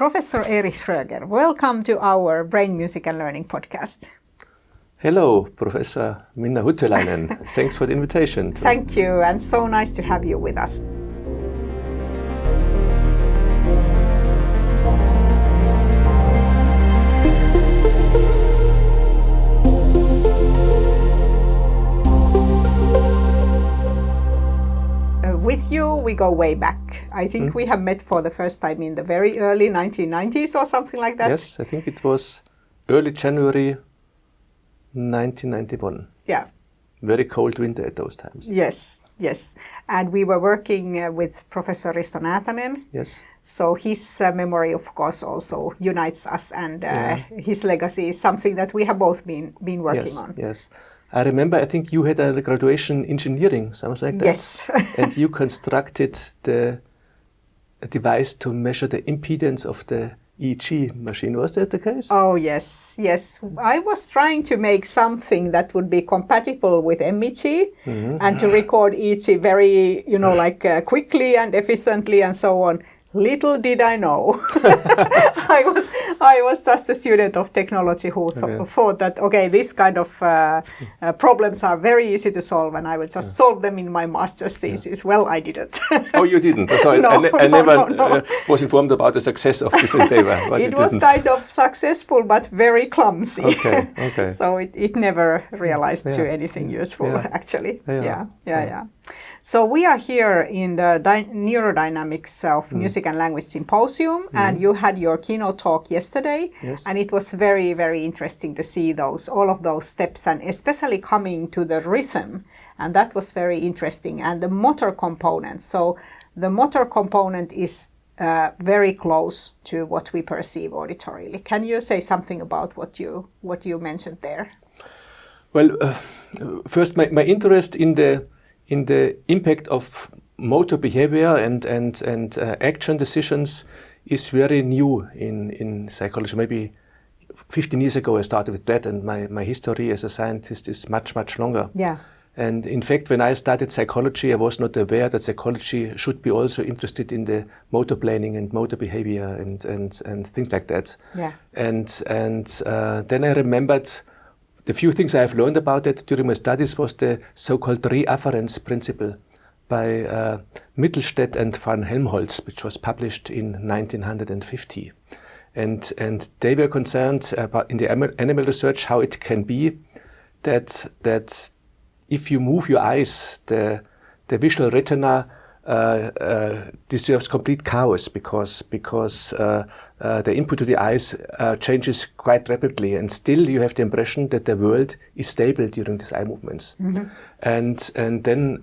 Professor Erich Schröger, welcome to our Brain, Music and Learning podcast. Hello, Professor Minna Huttelainen. Thanks for the invitation. Thank you, and so nice to have you with us. With you, we go way back. I think we have met for the first time in the very early 1990s or something like that. Yes, I think it was early January 1991. Yeah. Very cold winter at those times. Yes. And we were working with Professor Risto Näätänen. Yes. So his memory, of course, also unites us, and his legacy is something that we have both been working on. Yes. I remember, I think you had a graduation in engineering, something like that. Yes. And you constructed a device to measure the impedance of the EEG machine. Was that the case? Oh, yes. I was trying to make something that would be compatible with MEG and to record EEG very, quickly and efficiently and so on. Little did I know. I was just a student of technology who thought that, this kind of problems are very easy to solve, and I would just solve them in my master's thesis. Well, I didn't. Oh, you didn't? So I never was informed about the success of this endeavor. It was kind of successful, but very clumsy. Okay. So it never realized to anything useful, actually. Yeah. So we are here in the Neurodynamics of Music and Language Symposium, and you had your keynote talk yesterday, and it was very, very interesting to see all of those steps, and especially coming to the rhythm, and that was very interesting, and the motor component. So the motor component is very close to what we perceive auditorily. Can you say something about what you mentioned there? Well, first, my interest in the impact of motor behavior and action decisions is very new in psychology. Maybe 15 years ago I started with that, and my history as a scientist is much, much longer. Yeah. And in fact, when I studied psychology, I was not aware that psychology should be also interested in the motor planning and motor behavior and things like that. Yeah. And then I remembered the few things I've learned about it during my studies was the so-called reafference principle by Mittelstädt and van Helmholtz, which was published in 1950. And they were concerned about in the animal research how it can be that if you move your eyes, the visual retina deserves complete chaos because the input to the eyes changes quite rapidly, and still you have the impression that the world is stable during these eye movements. And then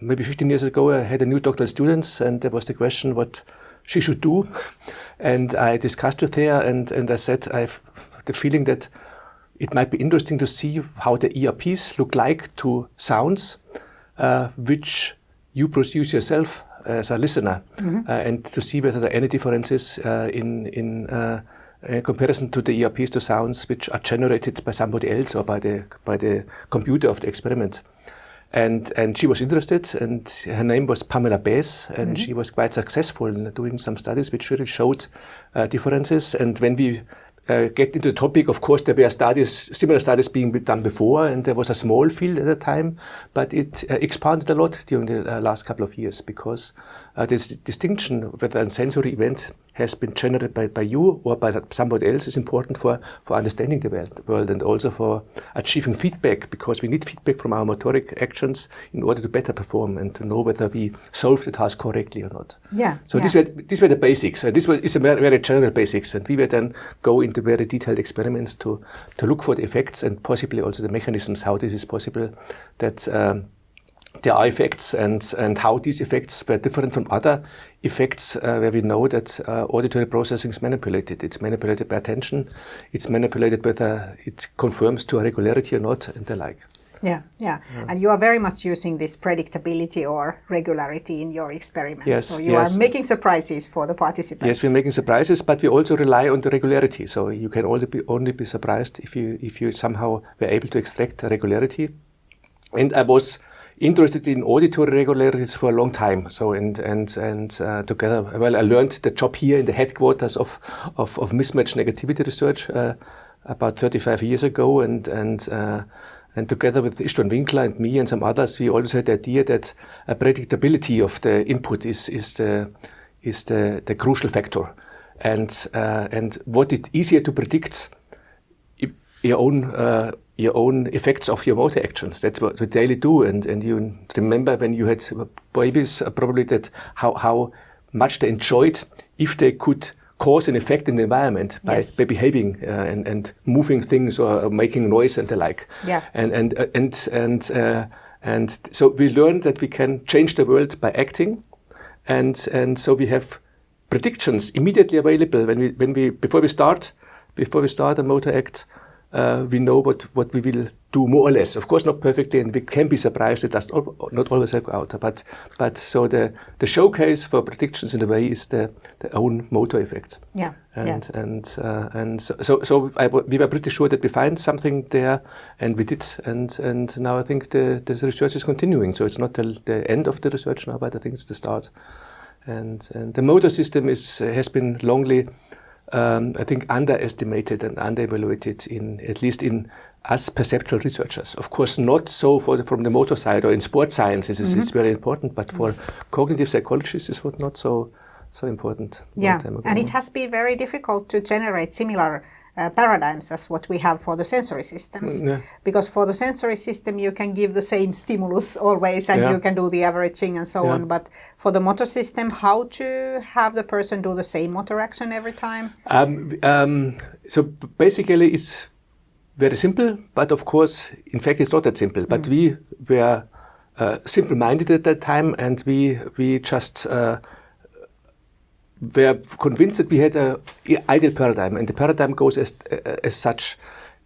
maybe 15 years ago I had a new doctoral student, and there was the question what she should do, and I discussed with her, and I said I have the feeling that it might be interesting to see how the ERPs look like to sounds which you produce yourself as a listener, and to see whether there are any differences in comparison to the ERPs to sounds which are generated by somebody else or by the computer of the experiment. And she was interested, and her name was Pamela Bass, and she was quite successful in doing some studies which really showed differences. And when we get into the topic, of course, there were similar studies being done before, and there was a small field at the time, but it expanded a lot during the last couple of years because this distinction whether a sensory event has been generated by you or by somebody else is important for understanding the world and also for achieving feedback, because we need feedback from our motoric actions in order to better perform and to know whether we solve the task correctly or not. So these were the basics. This is a very, very general basics, and we will then go into very detailed experiments to look for the effects and possibly also the mechanisms how this is possible, that there are effects and how these effects were different from other effects where we know that auditory processing is manipulated. It's manipulated by attention. It's manipulated whether it conforms to a regularity or not, and the like. Yeah. And you are very much using this predictability or regularity in your experiments. So you are making surprises for the participants. Yes, we're making surprises, but we also rely on the regularity. So you can only be surprised if you somehow were able to extract a regularity. And I was interested in auditory regularities for a long time. So and together, well, I learned the job here in the headquarters of mismatch negativity research about 35 years ago, and together with Istvan Winkler and me and some others, we always had the idea that a predictability of the input is the crucial factor, and what is easier to predict your own effects of your motor actions. That's what we daily do, and you remember when you had babies, probably that how much they enjoyed if they could cause an effect in the environment by behaving and moving things or making noise and the like. Yeah. And so we learned that we can change the world by acting, and so we have predictions immediately available when we before we start a motor act. We know what we will do more or less. Of course, not perfectly, and we can be surprised. It does not always work out. But so the showcase for predictions in a way is the own motor effect. Yeah. So we were pretty sure that we find something there, and we did. And now I think the research is continuing. So it's not the end of the research now, but I think it's the start. And the motor system has been longly, I think, underestimated and underevaluated at least in us perceptual researchers. Of course, not so from the motor side or in sports sciences. It's very important, but for cognitive psychologists, it's not so important. Yeah, and it has been very difficult to generate similar paradigms as what we have for the sensory systems. Because for the sensory system, you can give the same stimulus always, and you can do the averaging and so on. But for the motor system, how to have the person do the same motor action every time? So basically, it's very simple, but of course, in fact, it's not that simple. But we were simple-minded at that time, and we just were convinced that we had an ideal paradigm, and the paradigm goes as such.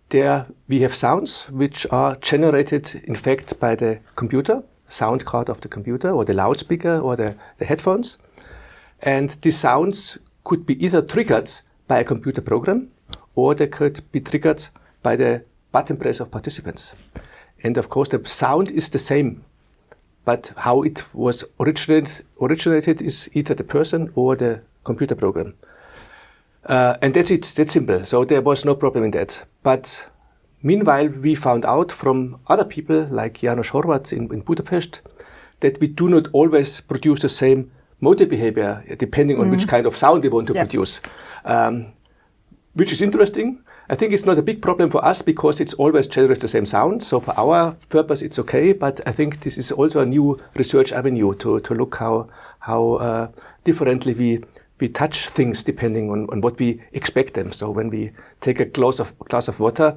There we have sounds which are generated, in fact, by the computer, sound card of the computer, or the loudspeaker, or the headphones. And these sounds could be either triggered by a computer program, or they could be triggered by the button press of participants. And of course, the sound is the same. But how it was originated is either the person or the computer program. And that's it. That's simple. So there was no problem in that. But meanwhile, we found out from other people like János Horváth in Budapest that we do not always produce the same motor behavior depending on which kind of sound we want to produce, which is interesting. I think it's not a big problem for us because it's always generates the same sound. So for our purpose, it's okay. But I think this is also a new research avenue to look how differently we touch things depending on what we expect them. So when we take a glass of water,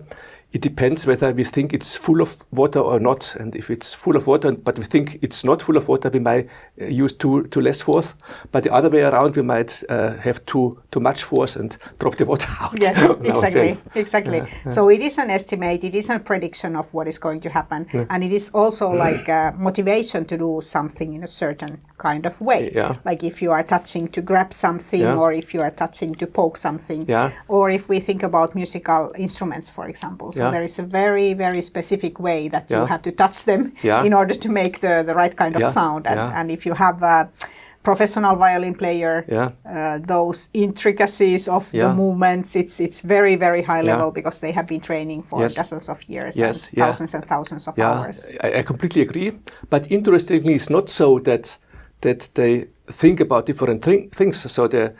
it depends whether we think it's full of water or not. And if it's full of water, but we think it's not full of water, we might use too less force. But the other way around, we might have too much force and drop the water out. Yes, exactly. So it is an estimate, it is a prediction of what is going to happen. And it is also like a motivation to do something in a certain kind of way. Like if you are touching to grab something, or if you are touching to poke something, or if we think about musical instruments, for example. So there is a very, very specific way that you have to touch them in order to make the right kind of sound. And if you have a professional violin player, those intricacies of the movements, it's very, very high level because they have been training for dozens of years and thousands of hours. I completely agree. But interestingly, it's not so that they think about different things. So the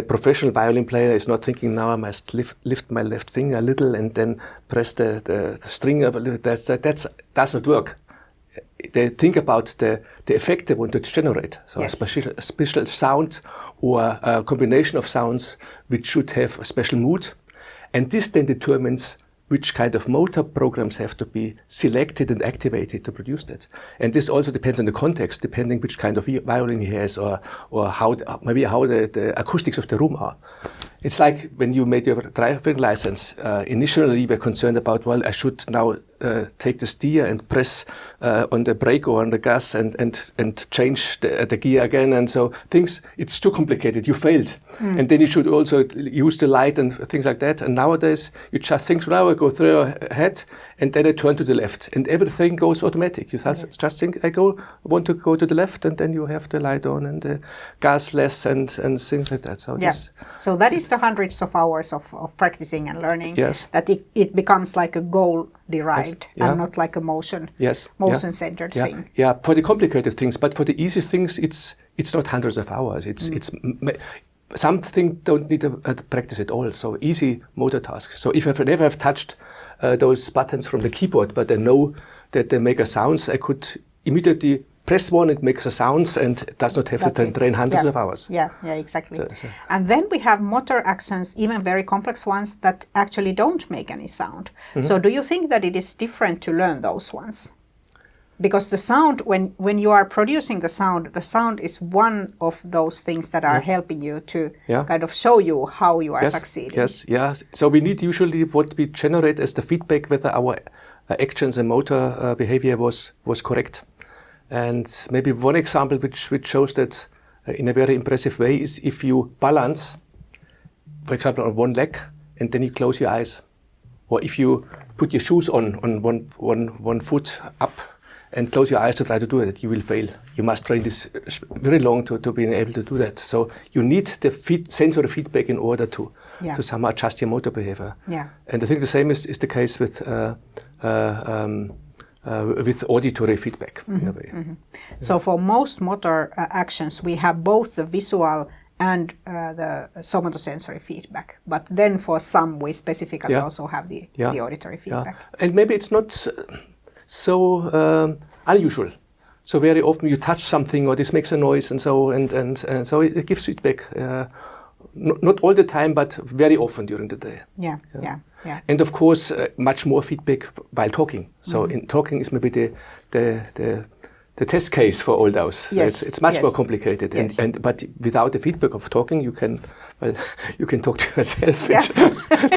professional violin player is not thinking, now I must lift my left finger a little and then press the string up a little. That does not work. They think about the effect they want to generate. So a special sound or a combination of sounds which should have a special mood. And this then determines which kind of motor programs have to be selected and activated to produce that. And this also depends on the context, depending which kind of violin he has or how the acoustics of the room are. It's like when you made your driving license, initially you were concerned about, well, I should now take the steer and press on the brake or on the gas and change the gear again. And so it's too complicated. You failed. And then you should also use the light and things like that. And nowadays, you just think, now I go through ahead and then I turn to the left. And everything goes automatic. You just think, want to go to the left, and then you have the light on and the gas less and things like that. So, so that is the hundreds of hours of practicing and learning. Yes. That it becomes like a goal-derived and not like a motion-centered thing. Yeah, for the complicated things, but for the easy things, it's not hundreds of hours. It's something don't need to practice at all. So easy motor tasks. So if I never have touched those buttons from the keyboard, but I know that they make a sounds, I could immediately press one, it makes a sounds, and does not have to train hundreds of hours. Yeah, exactly. So. And then we have motor actions, even very complex ones, that actually don't make any sound. So do you think that it is different to learn those ones? Because the sound, when you are producing the sound is one of those things that are helping you to kind of show you how you are succeeding. Yes. So we need usually what we generate as the feedback whether our actions and motor behavior was correct. And maybe one example which shows that in a very impressive way is if you balance, for example, on one leg and then you close your eyes. Or if you put your shoes on one foot up and close your eyes to try to do it, you will fail. You must train this very long to be able to do that. So you need the sensory feedback in order to somehow adjust your motor behavior. Yeah. And I think the same is the case with auditory feedback in a way. So for most motor actions, we have both the visual and the somatosensory feedback. But then for some, we specifically also have the auditory feedback. And maybe it's not so unusual. So very often you touch something or this makes a noise and so so it gives feedback. Not all the time, but very often during the day. Yeah. And of course, much more feedback while talking. So in talking is maybe the test case for all those. So it's much more complicated. But without the feedback of talking, you can talk to yourself, which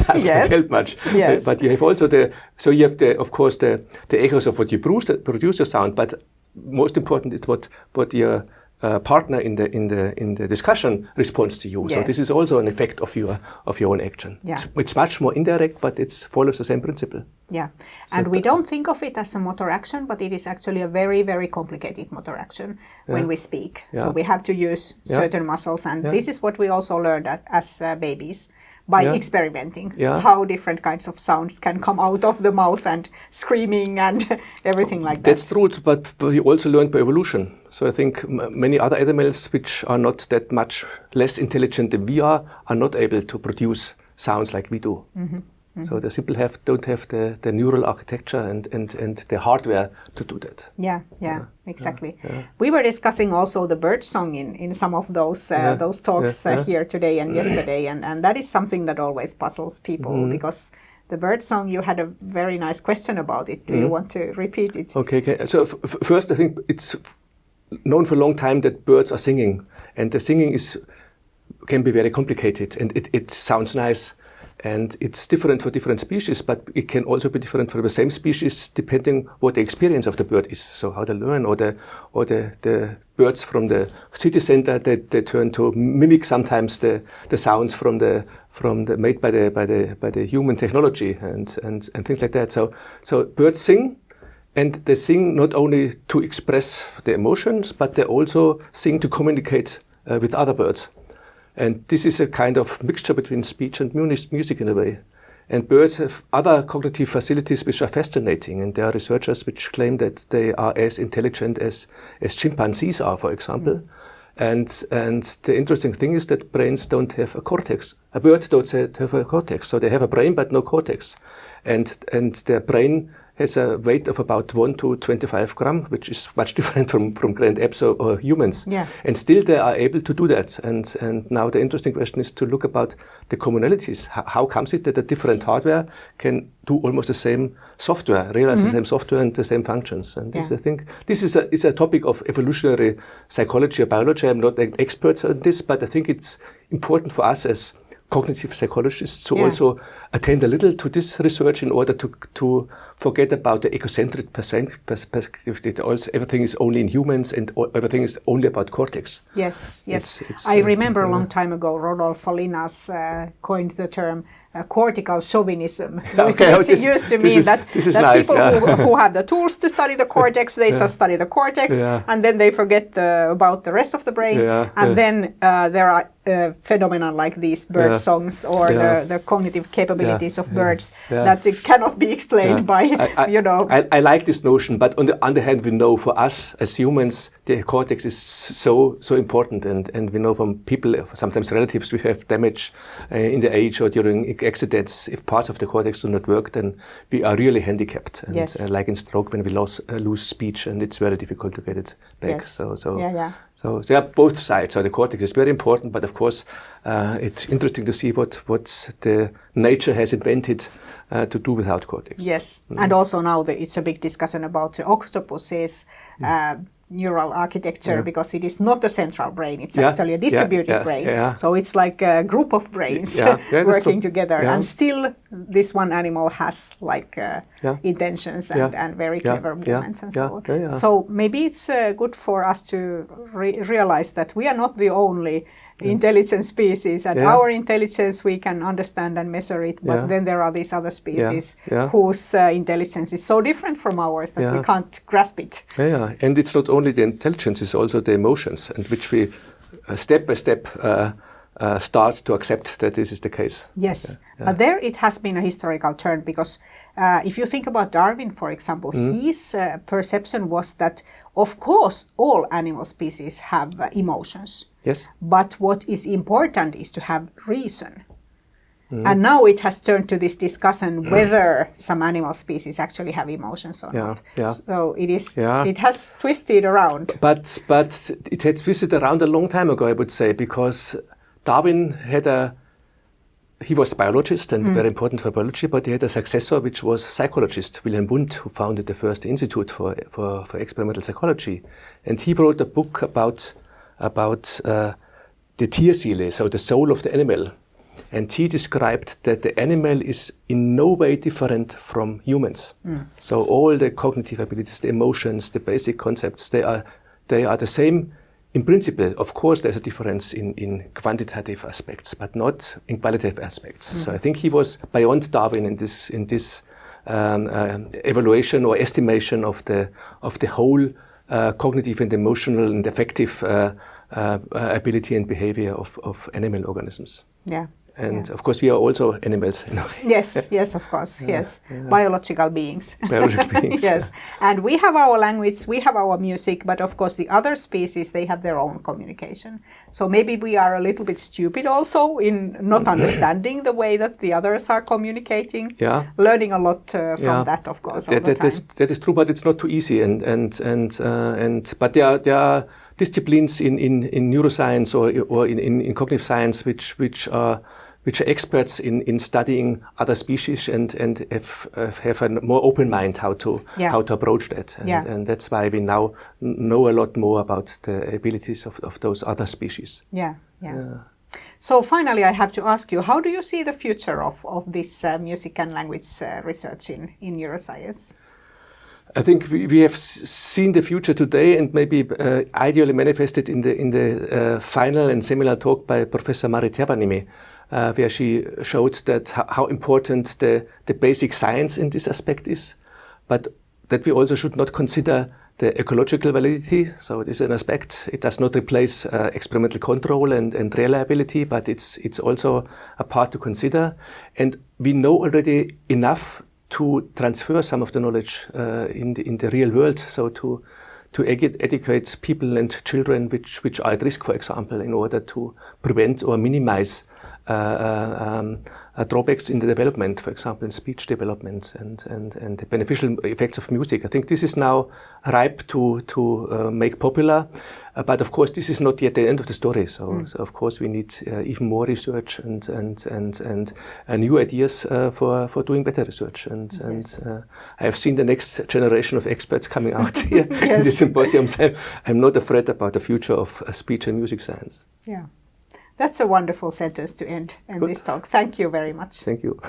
doesn't help much. Yes. But you have also of course the echoes of what you produce the sound. But most important is what your partner in the discussion responds to you. Yes. So this is also an effect of your own action. Yeah. It's much more indirect, but it follows the same principle. Yeah, and we don't think of it as a motor action, but it is actually a very, very complicated motor action when we speak. Yeah. So we have to use certain muscles, and this is what we also learned as babies by experimenting how different kinds of sounds can come out of the mouth and screaming and everything like that. That's true, but we also learned by evolution. So I think many other animals which are not that much less intelligent than we are not able to produce sounds like we do. So they simply don't have the neural architecture and the hardware to do that. Yeah, exactly. Yeah. We were discussing also the bird song in some of those talks here today and yesterday, and that is something that always puzzles people because the bird song, you had a very nice question about it. Do you want to repeat it? Okay. So first, I think it's known for a long time that birds are singing, and the singing can be very complicated, and it sounds nice. And it's different for different species, but it can also be different for the same species depending what the experience of the bird is. So how they learn, or the birds from the city center, they turn to mimic sometimes the sounds from the made by the human technology and things like that. So birds sing, and they sing not only to express the emotions, but they also sing to communicate with other birds. And this is a kind of mixture between speech and music in a way. And birds have other cognitive facilities which are fascinating. And there are researchers which claim that they are as intelligent as chimpanzees are, for example. And the interesting thing is that brains don't have a cortex. A bird don't have a cortex. So they have a brain but no cortex. And their brain has a weight of about 1 to 25 grams, which is much different from grand apes or humans. Yeah. And still they are able to do that. And now the interesting question is to look about the commonalities. How comes it that the different hardware can do almost the same software, realize the same software and the same functions? And this, I think, this is a topic of evolutionary psychology or biology. I'm not an expert on this, but I think it's important for us as cognitive psychologists to also attend a little to this research in order to forget about the egocentric perspective that also everything is only in humans and everything is only about cortex. Yes. I remember a long time ago, Rodolfo Linas coined the term cortical chauvinism. It used to mean that nice, people who have the tools to study the cortex, they just study the cortex, and then they forget about the rest of the brain. And then there are phenomena like these bird songs or the cognitive capabilities of birds that it cannot be explained by, I like this notion, but on the other hand, we know for us as humans, the cortex is so important, and we know from people, sometimes relatives, we have damage in the age or during accidents. If parts of the cortex do not work, then we are really handicapped. And like in stroke, when we lose speech, and it's very difficult to get it back. So there are both sides. So the cortex is very important, but of course, it's interesting to see what the nature has invented to do without cortex. Yes, and also now it's a big discussion about the octopus's neural architecture, because it is not a central brain, it's actually a distributed brain. So it's like a group of brains working together, and still this one animal has like intentions and very clever movements and so on. So maybe it's good for us to realize that we are not the only intelligent species, and our intelligence we can understand and measure it, but then there are these other species whose intelligence is so different from ours that we can't grasp it. And it's not only the intelligence, it's also the emotions, and which we step by step start to accept that this is the case. Yes, but there it has been a historical turn, because if you think about Darwin, for example, his perception was that, of course, all animal species have emotions. Yes. But what is important is to have reason. And now it has turned to this discussion whether some animal species actually have emotions or not. So it is. It has twisted around. But it had twisted around a long time ago, I would say, because Darwin he was a biologist and very important for biology, but he had a successor which was psychologist, Wilhelm Wundt, who founded the first institute for experimental psychology. And he wrote a book about the Tierseele, so the soul of the animal. And he described that the animal is in no way different from humans. So all the cognitive abilities, the emotions, the basic concepts, they are the same in principle. Of course, there's a difference in quantitative aspects, but not in qualitative aspects. So I think he was beyond Darwin in this evaluation or estimation of the whole cognitive and emotional and affective ability and behavior of animal organisms. And of course, we are also animals. Yes, of course. Biological beings. Yes, and we have our language, we have our music, but of course, the other species, they have their own communication. So maybe we are a little bit stupid also in not understanding the way that the others are communicating. Learning a lot from that, of course. That is true, but it's not too easy. But there are disciplines in neuroscience or in cognitive science which are experts in studying other species and have a more open mind how to approach that. And that's why we now know a lot more about the abilities of those other species. So finally, I have to ask you, how do you see the future of this music and language research in neuroscience? I think we have seen the future today, and maybe ideally manifested in the final and seminar talk by Professor Mari Tervanimi, where she showed that how important the basic science in this aspect is, but that we also should not consider the ecological validity. So it is an aspect. It does not replace experimental control and reliability, but it's also a part to consider. And we know already enough to transfer some of the knowledge in the real world, so to educate people and children which are at risk, for example, in order to prevent or minimize drawbacks in the development, for example, in speech development and the beneficial effects of music. I think this is now ripe to make popular, but of course this is not yet the end of the story. So of course we need even more research and new ideas for doing better research. I have seen the next generation of experts coming out here in the symposiums. I'm not afraid about the future of speech and music science. That's a wonderful sentence to end this talk. Thank you very much. Thank you.